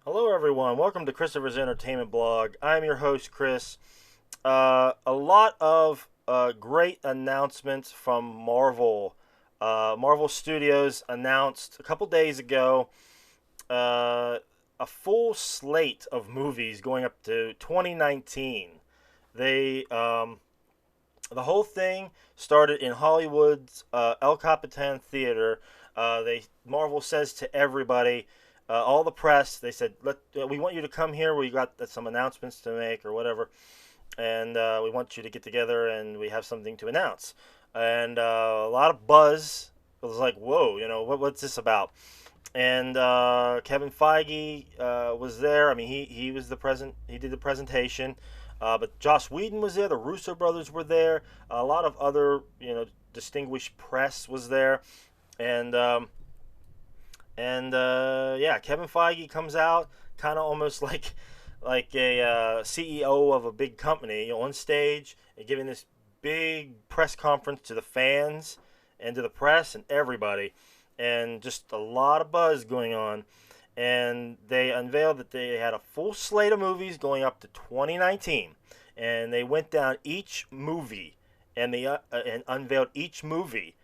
Hello, everyone. Welcome to Christopher's Entertainment Blog. I'm your host, Chris. A lot of great announcements from Marvel. Marvel Studios announced a couple days ago uh, a full slate of movies going up to 2019. They The whole thing started in Hollywood's El Capitan Theater. Marvel says to everybody, all the press, they said, we want you to come here. We got some announcements to make or whatever, and we want you to get together and we have something to announce. And a lot of buzz. It was like, whoa, what's this about? And Kevin Feige was there. I mean, he was the present. He did the presentation. But Joss Whedon was there. The Russo brothers were there. A lot of other distinguished press was there, and yeah, Kevin Feige comes out kind of almost like a CEO of a big company, on stage and giving this big press conference to the fans and to the press and everybody, and just a lot of buzz going on. And they unveiled that they had a full slate of movies going up to 2019, and they went down each movie and they and unveiled each movie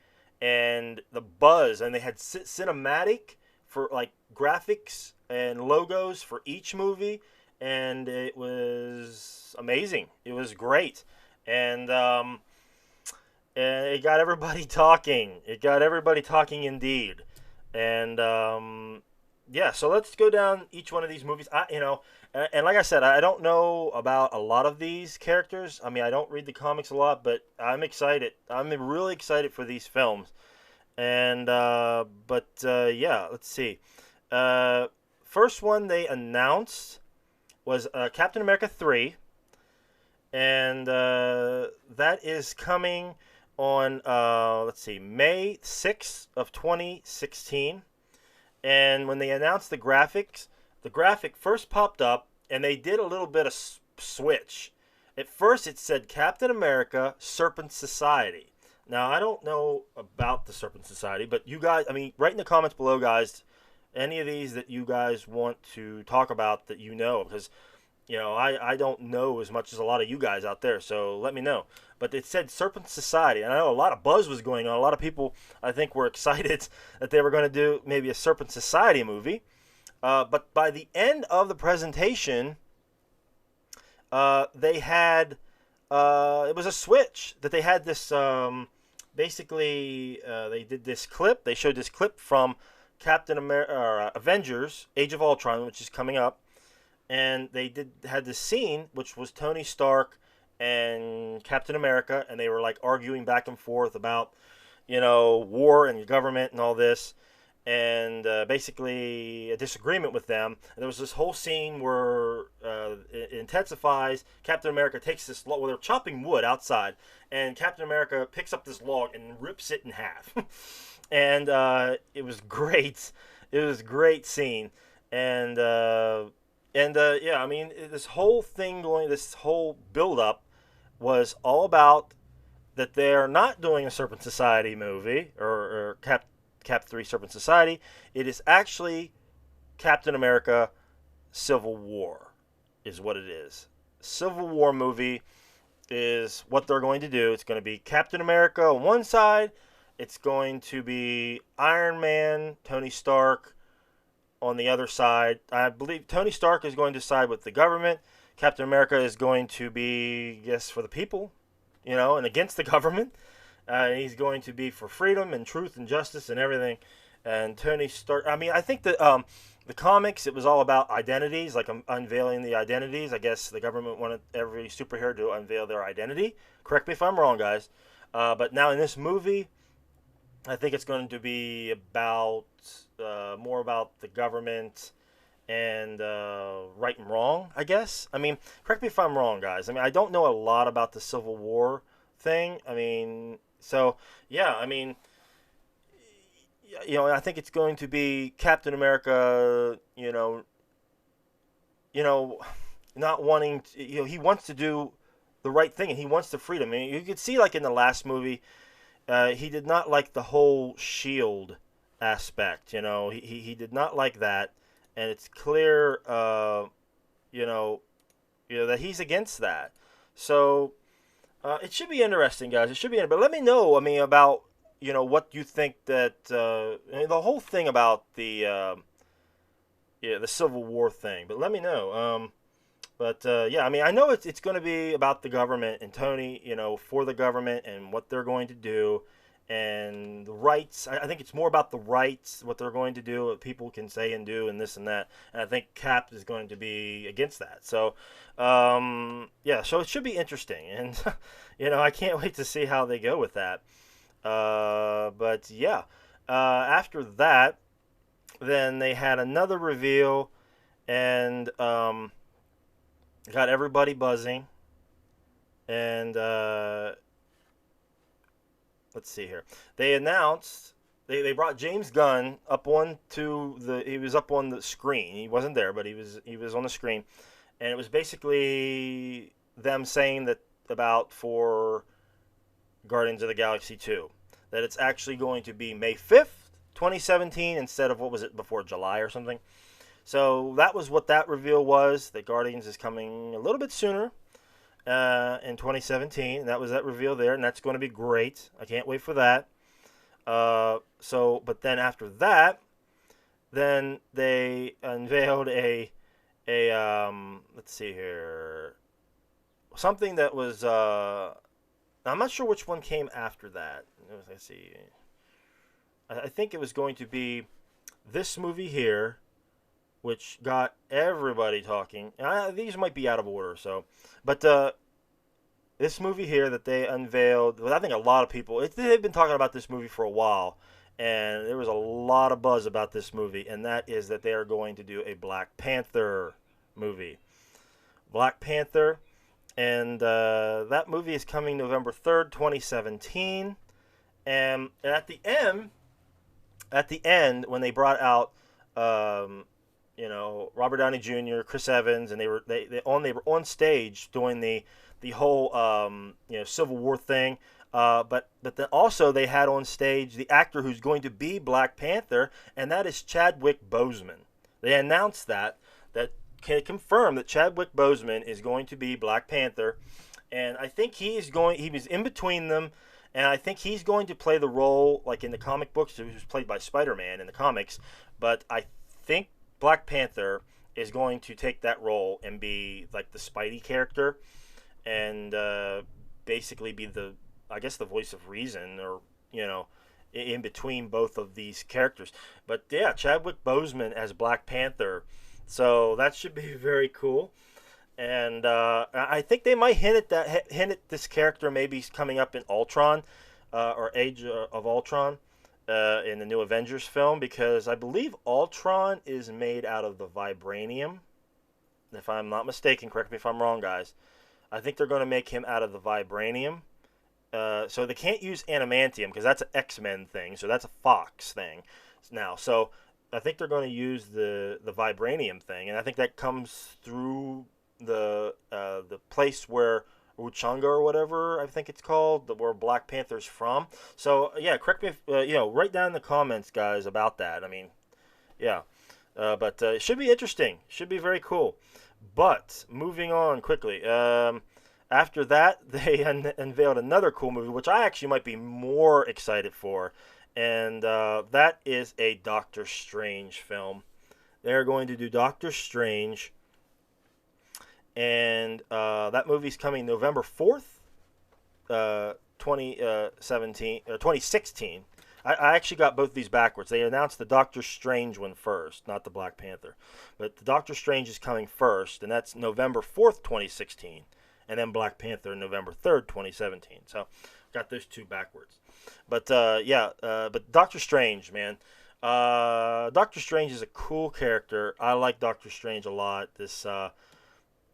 and the buzz, and they had cinematic for like graphics and logos for each movie, and it was amazing. It was great, and it got everybody talking. It got everybody talking indeed, and yeah. So let's go down each one of these movies. And like I said, I don't know about a lot of these characters. I mean, I don't read the comics a lot, but I'm excited. I'm really excited for these films. And yeah, let's see. Uh, First one they announced was Captain America 3, and that is coming on let's see, May 6th of 2016. And when they announced the graphic first popped up, and they did a little bit of switch. At first, it said Captain America Serpent Society. Now, I don't know about the Serpent Society, but you guys, I mean, write in the comments below, guys, any of these that you guys want to talk about that because I don't know as much as a lot of you guys out there, so let me know. But it said Serpent Society, and I know a lot of buzz was going on. A lot of people, I think, were excited that they were going to do maybe a Serpent Society movie. But by the end of the presentation, they had it was a switch that they had this. Basically, they did this clip. They showed this clip from Captain America, or, Avengers: Age of Ultron, which is coming up, and they had this scene which was Tony Stark and Captain America, and they were like arguing back and forth about war and government and all this, and basically a disagreement with them. And there was this whole scene where it intensifies. Captain America takes this log. Well, they're chopping wood outside, and Captain America picks up this log and rips it in half. And it was great. It was a great scene, and yeah, I mean, this whole thing this whole build up was all about that they're not doing a Serpent Society movie or Cap 3 Serpent Society. It is actually Captain America Civil War, is what it is. Civil War movie is what they're going to do. It's going to be Captain America on one side. It's going to be Iron Man, Tony Stark on the other side. I believe Tony Stark is going to side with the government. Captain America is going to be, yes, for the people, and against the government. He's going to be for freedom and truth and justice and everything. And Tony Stark, I mean, I think that the comics, it was all about identities, like unveiling the identities. I guess the government wanted every superhero to unveil their identity. Correct me if I'm wrong, guys. But now in this movie, I think it's going to be about more about the government and right and wrong, I guess. I mean, correct me if I'm wrong, guys. I mean, I don't know a lot about the Civil War thing. I mean, so yeah, I mean, I think it's going to be Captain America, not wanting to, he wants to do the right thing, and he wants the freedom. I mean, you could see, like in the last movie, he did not like the whole shield aspect. He did not like that, and it's clear, you know, that he's against that. So it should be interesting, guys. It should be, but let me know. I mean, about what you think that the whole thing about the Civil War thing. But let me know. But yeah, I mean, I know it's going to be about the government and Tony, for the government and what they're going to do and the rights. I think it's more about the rights, what they're going to do, what people can say and do, and this and that. And I think Cap is going to be against that. So, yeah, so it should be interesting. And, I can't wait to see how they go with that. But yeah, after that, then they had another reveal and got everybody buzzing. And let's see here. They announced they brought James Gunn up he was up on the screen. He wasn't there, but he was on the screen, and it was basically them saying that about for Guardians of the Galaxy 2 that it's actually going to be May 5th, 2017 instead of what was it before, July or something. So that was what that reveal was, that Guardians is coming a little bit sooner in 2017. And that was that reveal there, and that's going to be great. I can't wait for that. But then after that, then they unveiled a let's see here, something that was I'm not sure which one came after that. Let's see. I think it was going to be this movie here, which got everybody talking. These might be out of order, but this movie here that they unveiled, I think a lot of people, they've been talking about this movie for a while, and there was a lot of buzz about this movie, and that is that they are going to do a Black Panther movie. Black Panther, and that movie is coming November 3rd, 2017, and at the end, when they brought out Robert Downey Jr., Chris Evans, and they were on stage doing the whole Civil War thing. But then also they had on stage the actor who's going to be Black Panther, and that is Chadwick Boseman. They announced that can confirm that Chadwick Boseman is going to be Black Panther, and I think he was in between them. And I think he's going to play the role like in the comic books. He was played by Spider-Man in the comics. But I think Black Panther is going to take that role and be like the Spidey character. And basically be the voice of reason, or, in between both of these characters. But yeah, Chadwick Boseman as Black Panther. So that should be very cool. And I think they might hint at this character maybe coming up in Ultron, or Age of Ultron, in the new Avengers film, because I believe Ultron is made out of the vibranium. If I'm not mistaken, correct me if I'm wrong, guys. I think they're going to make him out of the vibranium. So they can't use adamantium because that's an X-Men thing. So that's a Fox thing now. So I think they're going to use the vibranium thing, and I think that comes through the place where Uchunga or whatever I think it's called, where Black Panther's from. So yeah, correct me if write down in the comments, guys, about that. I mean, yeah, but it should be interesting. Should be very cool. But moving on quickly, after that they unveiled another cool movie, which I actually might be more excited for, and that is a Doctor Strange film. They're going to do Doctor Strange. And that movie's coming November 4th, 2016. I actually got both these backwards. They announced the Doctor Strange one first, not the Black Panther. But the Doctor Strange is coming first, and that's November 4th, 2016. And then Black Panther, November 3rd, 2017. So got those two backwards. But but Doctor Strange, man. Doctor Strange is a cool character. I like Doctor Strange a lot. This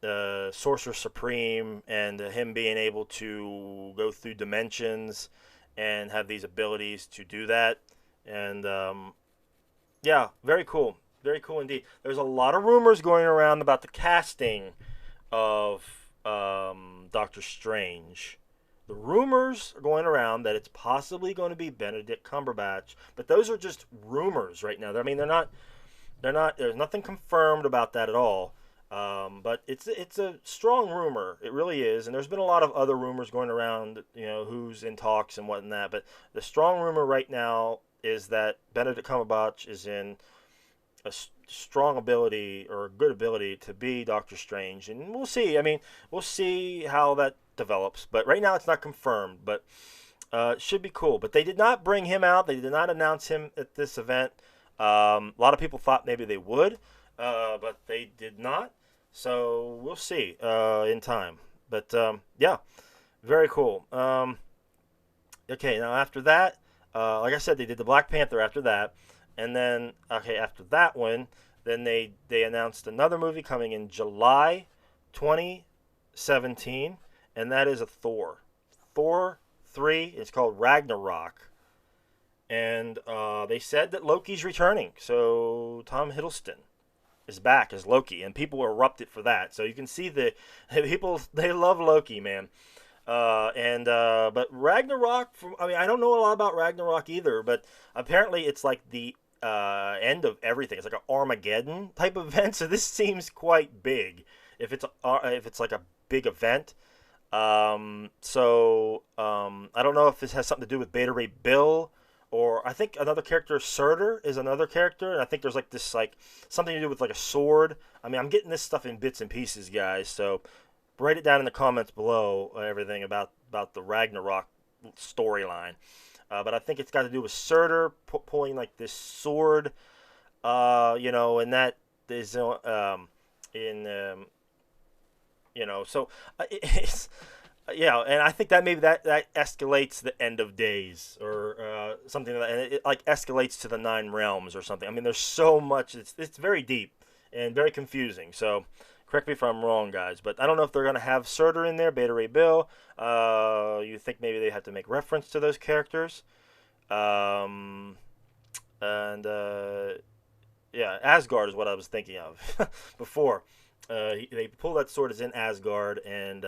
Sorcerer Supreme, and him being able to go through dimensions and have these abilities to do that. And yeah, very cool. Very cool indeed. There's a lot of rumors going around about the casting of Doctor Strange. The rumors are going around that it's possibly going to be Benedict Cumberbatch, but those are just rumors right now. I mean, they're not They're not. There's nothing confirmed about that at all. But it's a strong rumor. It really is. And there's been a lot of other rumors going around. Who's in talks and whatnot. But the strong rumor right now is that Benedict Cumberbatch is in a strong ability or a good ability to be Doctor Strange, and we'll see. I mean, we'll see how that develops. But right now, it's not confirmed. But it should be cool. But they did not bring him out. They did not announce him at this event. A lot of people thought maybe they would, but they did not. So we'll see in time. But yeah, very cool. Okay, now after that, like I said, they did the Black Panther after that. And then, okay, after that one, then they announced another movie coming in July 2017, and that is a Thor. Thor 3, it's called Ragnarok. And they said that Loki's returning. So Tom Hiddleston is back as Loki, and people erupted for that. So you can see the people, they love Loki, man. But Ragnarok, I mean, I don't know a lot about Ragnarok either, but apparently it's like the end of everything. It's like an Armageddon type of event. So this seems quite big. If it's like a big event. I don't know if this has something to do with Beta Ray Bill, or I think another character, Surtur, is another character, and I think there's like this like something to do with like a sword. I mean, I'm getting this stuff in bits and pieces, guys. So write it down in the comments below. Everything about the Ragnarok storyline. But I think it's got to do with Surtur pulling like this sword, and that is so it's yeah, and I think that maybe that escalates the end of days or something like that, and it like escalates to the Nine Realms or something. I mean, there's so much. It's very deep and very confusing. So correct me if I'm wrong, guys, but I don't know if they're going to have Surtur in there, Beta Ray Bill. You think maybe they have to make reference to those characters. And yeah, Asgard is what I was thinking of before. They pull that sword is in Asgard, and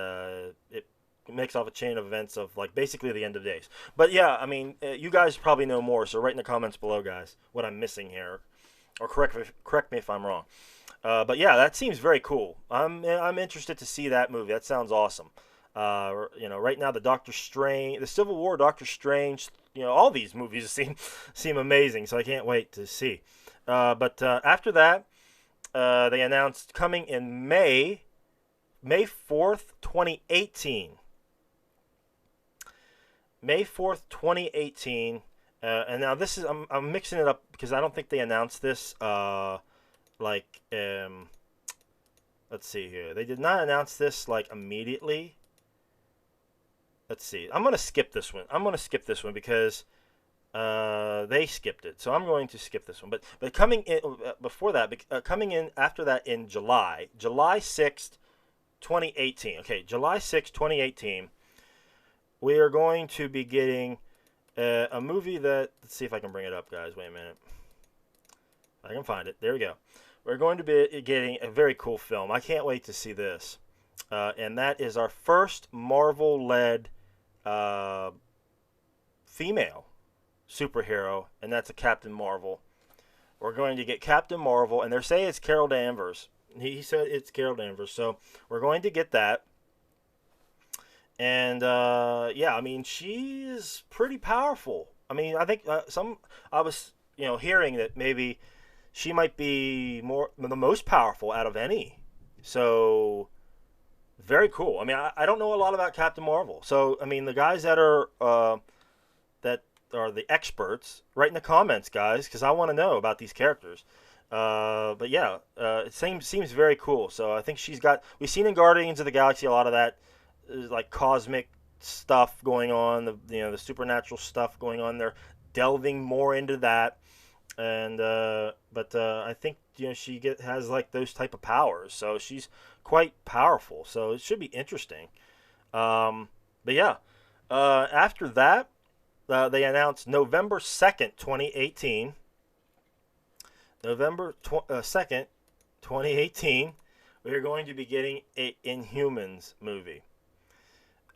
it makes off a chain of events of like basically the end of days. But yeah, I mean, you guys probably know more, so write in the comments below, guys, what I'm missing here, or correct me if I'm wrong. But yeah, that seems very cool. I'm interested to see that movie. That sounds awesome. Right now the Civil War, Doctor Strange, all these movies seem amazing. So I can't wait to see. But after that, they announced coming in May 4th, 2018. May 4th, 2018. And now this is I'm mixing it up because I don't think they announced this. Let's see here. They did not announce this like immediately. Let's see. I'm gonna skip this one. Because they skipped it, so I'm going to skip this one. But coming in before that, coming in after that in July 6th, 2018. Okay, July 6th, 2018. We are going to be getting a movie that, let's see if I can bring it up, guys. Wait a minute. I can find it. There we go. We're going to be getting a very cool film. I can't wait to see this. And that is our first Marvel-led female superhero, and that's a Captain Marvel. We're going to get Captain Marvel, and they're saying it's Carol Danvers. He said it's Carol Danvers, so we're going to get that. And yeah, I mean, she's pretty powerful. I mean, I think I was hearing that maybe she might be the most powerful out of any. So very cool. I mean, I don't know a lot about Captain Marvel. So I mean, the guys that are the experts, write in the comments, guys, because I want to know about these characters. But yeah, it seems very cool. So I think we've seen in Guardians of the Galaxy a lot of that like cosmic stuff going on, the supernatural stuff going on. They're delving more into that, and but I think she has like those type of powers, so she's quite powerful. So it should be interesting. But yeah, after that, they announced November 2nd, 2018. November 2nd, 2018, we are going to be getting a Inhumans movie.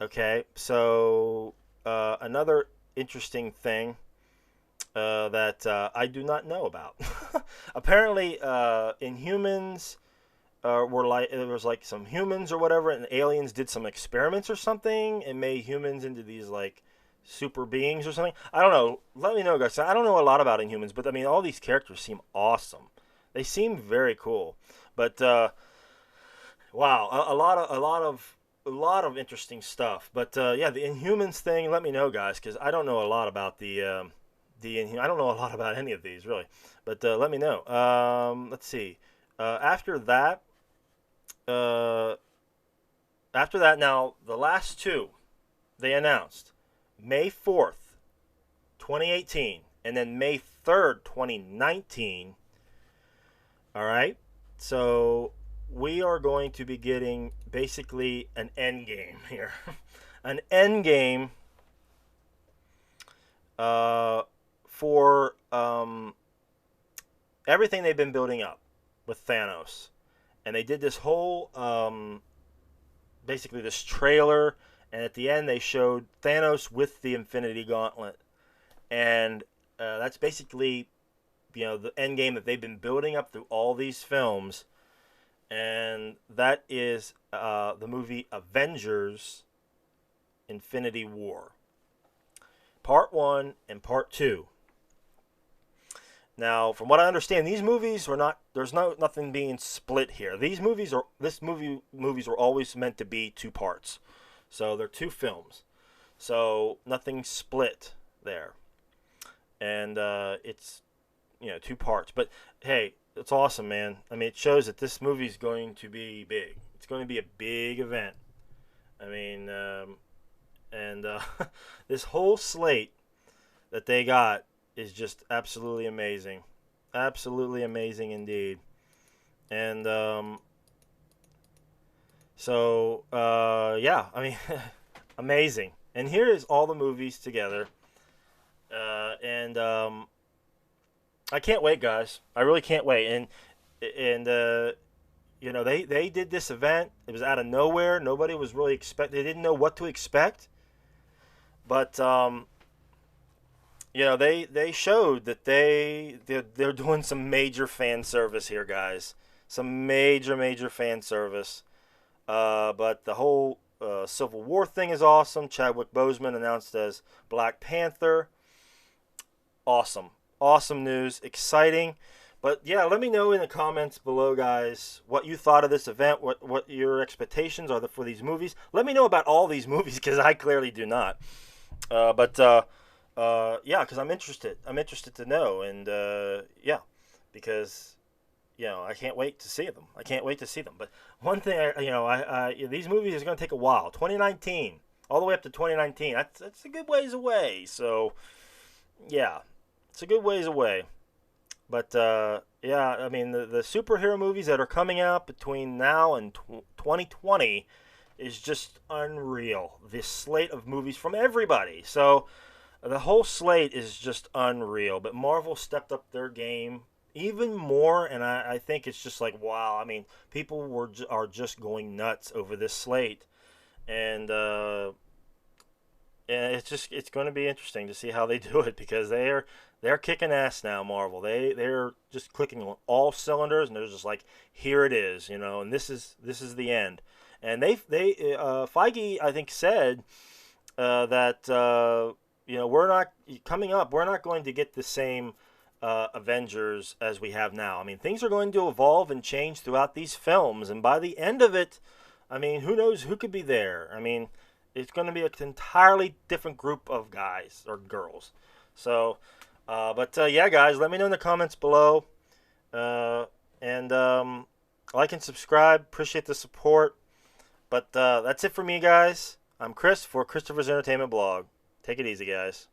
Okay, so another interesting thing that I do not know about. Apparently, Inhumans were like there was like some humans or whatever, and aliens did some experiments or something and made humans into these like super beings or something. I don't know. Let me know, guys. I don't know a lot about Inhumans, but I mean, all these characters seem awesome. They seem very cool. But wow, a lot of interesting stuff. But yeah, the Inhumans thing. Let me know, guys, because I don't know a lot about I don't know a lot about any of these really. But let me know. Let's see. After that, uh, now the last two they announced May 4th, 2018, and then May 3rd, 2019. All right. So we are going to be getting basically an end game here. An end game uh, for everything they've been building up with Thanos. And they did this whole, basically, this trailer. And at the end, they showed Thanos with the Infinity Gauntlet. And that's basically, the end game that they've been building up through all these films. And that is the movie Avengers Infinity War. Part 1 and Part 2. Now, from what I understand, these movies are not. There's nothing being split here. Movies were always meant to be two parts, so they're two films. So nothing split there, and it's two parts. But hey, it's awesome, man. I mean, it shows that this movie is going to be big. It's going to be a big event. I mean, and this whole slate that they got is just absolutely amazing. Absolutely amazing indeed. And yeah, I mean, amazing. And here is all the movies together. And I can't wait, guys. I really can't wait. And they did this event. It was out of nowhere. Nobody was really They didn't know what to expect. But they showed that they're doing some major fan service here, guys. Some major fan service. But the whole Civil War thing is awesome. Chadwick Boseman announced as Black Panther. Awesome news, exciting. But yeah, let me know in the comments below, guys, what you thought of this event, what your expectations are for these movies. Let me know about all these movies because I clearly do not. But yeah, because I'm interested. I'm interested to know, and yeah, because I can't wait to see them. I can't wait to see them. But one thing, these movies is going to take a while. 2019, all the way up to 2019. That's a good ways away. So yeah, it's a good ways away. But yeah, I mean the superhero movies that are coming out between now and 2020 is just unreal. This slate of movies from everybody. So the whole slate is just unreal. But Marvel stepped up their game even more, and I think it's just like, wow. I mean, people are just going nuts over this slate, and it's going to be interesting to see how they do it because they're kicking ass now. Marvel, they're just clicking on all cylinders, and they're just like, here it is, and this is the end. And Feige, I think, said that we're not coming up. We're not going to get the same Avengers as we have now. I mean, things are going to evolve and change throughout these films, and by the end of it, I mean, who knows who could be there? I mean, it's going to be an entirely different group of guys or girls. So, but yeah, guys, let me know in the comments below, and like and subscribe. Appreciate the support. But that's it for me, guys. I'm Chris for Christopher's Entertainment Blog. Take it easy, guys.